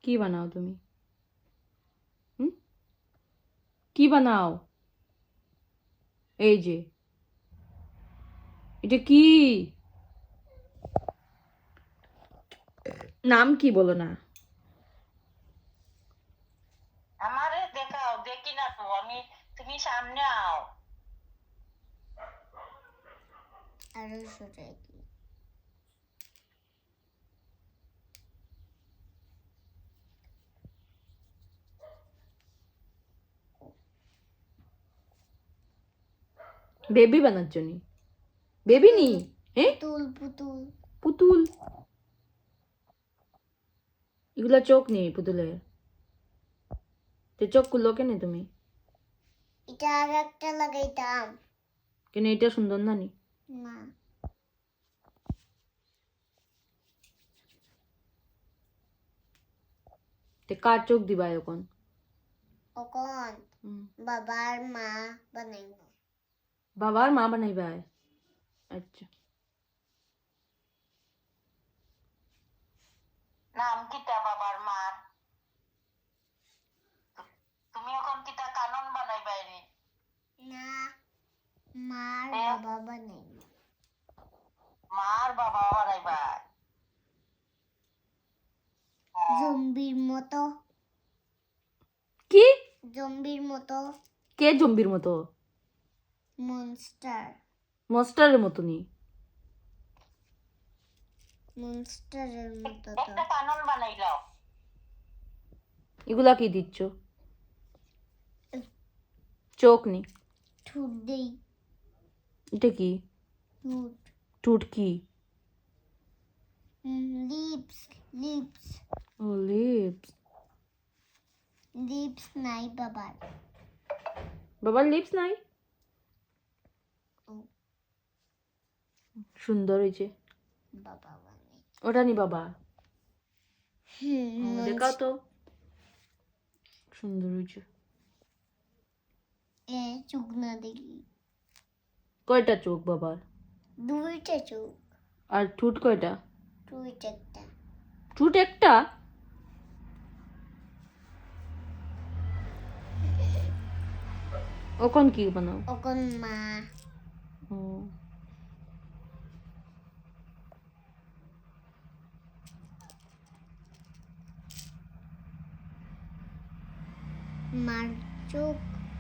কি বানাও তুমি? কি বানাও? এই যে এটা কি? নাম কি বলো না? আমারে দেখাও, দেখি না তো আমি। তুমি সামনে আও। আরো সরে কি বেবি বানাচ্ছ নি? বেবি নি? হ্যাঁ, পুতুল পুতুল পুতুল। এগুলা চোখ নেই পুতুলের। তো চোখ খুললো কেন তুমি? এটা আর একটা লাগাইতাম কেন, এটা সুন্দর না নি? না। তে কার চোখ দিবা এখন? কখন বাবার মা বানাইব। বাবার মা বানাইবা? আচ্ছা। নাম কিটা বাবার মার? তুমি এখন কিটা কানন বানাই বাইরে? না, মার এ? বাবা বানাইব। মার বাবা বানাইবা? জম্বির মতো। কি? জম্বির মতো। কে জম্বির মতো? মনস্টার। মনস্টারের মতো নি? মনস্টারের মতো তো। একটা কানন বানাইলাও। এগুলা কি দিচ্ছ? চোখ নি? ঠুট দেই। এটা কি? ঠুট। টুট কি? লিপস লিপস ও লিপস। লিপস নাই বাবার। বাবার লিপস নাই? ও, সুন্দর হয়েছে। বাবা বানাই। ওটা নি বাবা? হুম, দেখাও তো। সুন্দর হয়েছে। এ চোখ না দেখি। কয়টা চোখ বাবার? দুইটা চোখ। আর ঠুট কয়টা? দুইটা একটা। ঠুট একটা? ওখন কি বানাও? ওকন মা। ও, মার চোখ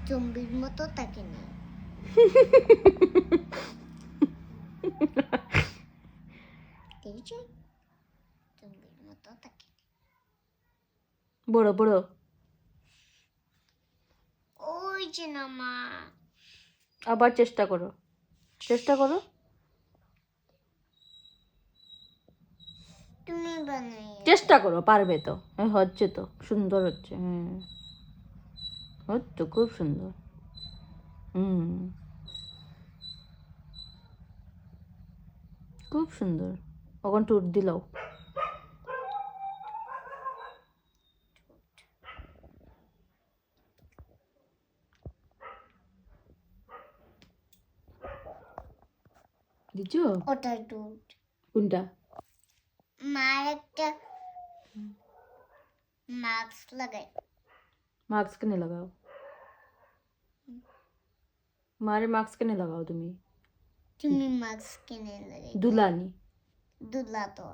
জম্বির মতো থাকে না। দেখেছো? জম্বির মতো থাকে। বড় বড়। ওই যে না মা। আবার চেষ্টা করো, চেষ্টা করো। তুমি বানাই। চেষ্টা করো, পারবে তো। হ্যাঁ, হচ্ছে তো, সুন্দর হচ্ছে। হ্যাঁ, হচ্ছে, খুব সুন্দর। হুম, খুব সুন্দর। ওখান টুট দিলাও। দিচ্ছ? ওটা টুট। কোনটা? মার একটা মাস্ক লাগাই। মাস্ক কেনে লাগাও? মারে মাস্ক কেনে লাগাও তুমি? তুমি মাস্ক কিনে লাগাই। দুলানি? দুলা তো